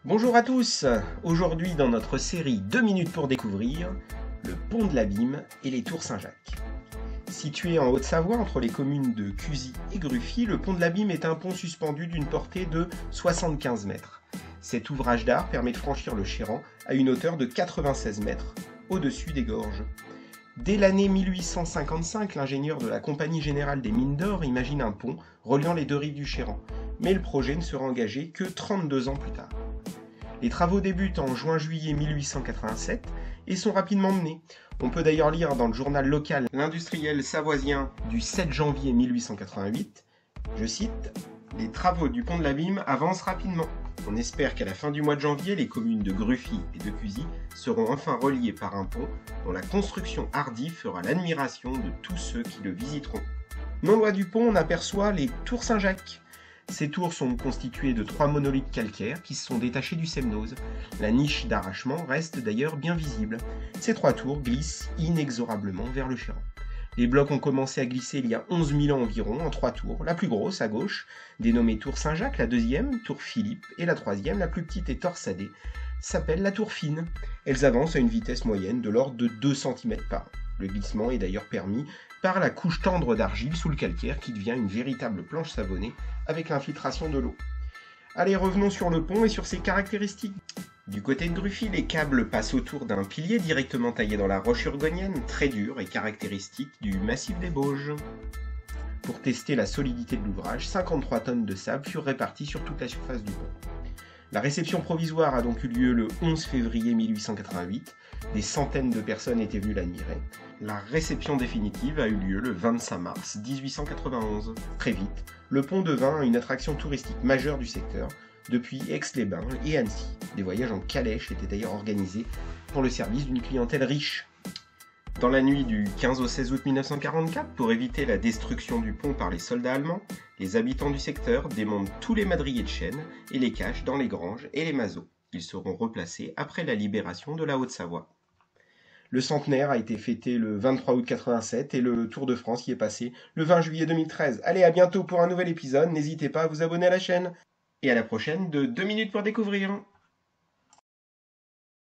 Bonjour à tous. Aujourd'hui dans notre série 2 minutes pour découvrir le pont de l'Abîme et les tours Saint-Jacques. Situé en Haute-Savoie entre les communes de Cuzy et Gruffy, le pont de l'Abîme est un pont suspendu d'une portée de 75 mètres. Cet ouvrage d'art permet de franchir le Chéran à une hauteur de 96 mètres au-dessus des gorges. Dès l'année 1855, l'ingénieur de la Compagnie Générale des Mines d'Or imagine un pont reliant les deux rives du Chéran, mais le projet ne sera engagé que 32 ans plus tard. Les travaux débutent en juin-juillet 1887 et sont rapidement menés. On peut d'ailleurs lire dans le journal local L'Industriel savoisien du 7 janvier 1888, je cite, « Les travaux du pont de l'Abîme avancent rapidement. On espère qu'à la fin du mois de janvier, les communes de Gruffy et de Cuzy seront enfin reliées par un pont dont la construction hardie fera l'admiration de tous ceux qui le visiteront. » Non loin du pont, on aperçoit les tours Saint-Jacques. Ces tours sont constituées de 3 monolithes calcaires qui se sont détachés du semnose. La niche d'arrachement reste d'ailleurs bien visible. Ces 3 tours glissent inexorablement vers le Chéran. Les blocs ont commencé à glisser il y a 11 000 ans environ en 3 tours. La plus grosse, à gauche, dénommée tour Saint-Jacques, la deuxième, tour Philippe, et la troisième, la plus petite et torsadée, s'appelle la tour fine. Elles avancent à une vitesse moyenne de l'ordre de 2 cm par an. Le glissement est d'ailleurs permis par la couche tendre d'argile sous le calcaire qui devient une véritable planche savonnée avec l'infiltration de l'eau. Allez, revenons sur le pont et sur ses caractéristiques. Du côté de Gruffy, les câbles passent autour d'un pilier directement taillé dans la roche urgonienne, très dur et caractéristique du massif des Bauges. Pour tester la solidité de l'ouvrage, 53 tonnes de sable furent réparties sur toute la surface du pont. La réception provisoire a donc eu lieu le 11 février 1888. Des centaines de personnes étaient venues l'admirer. La réception définitive a eu lieu le 25 mars 1891. Très vite, le pont devint une attraction touristique majeure du secteur, depuis Aix-les-Bains et Annecy. Des voyages en calèche étaient d'ailleurs organisés pour le service d'une clientèle riche. Dans la nuit du 15 au 16 août 1944, pour éviter la destruction du pont par les soldats allemands, les habitants du secteur démontent tous les madriers de chêne et les cachent dans les granges et les mazots. Ils seront replacés après la libération de la Haute-Savoie. Le centenaire a été fêté le 23 août 87 et le Tour de France y est passé le 20 juillet 2013. Allez, à bientôt pour un nouvel épisode. N'hésitez pas à vous abonner à la chaîne. Et à la prochaine de 2 minutes pour découvrir.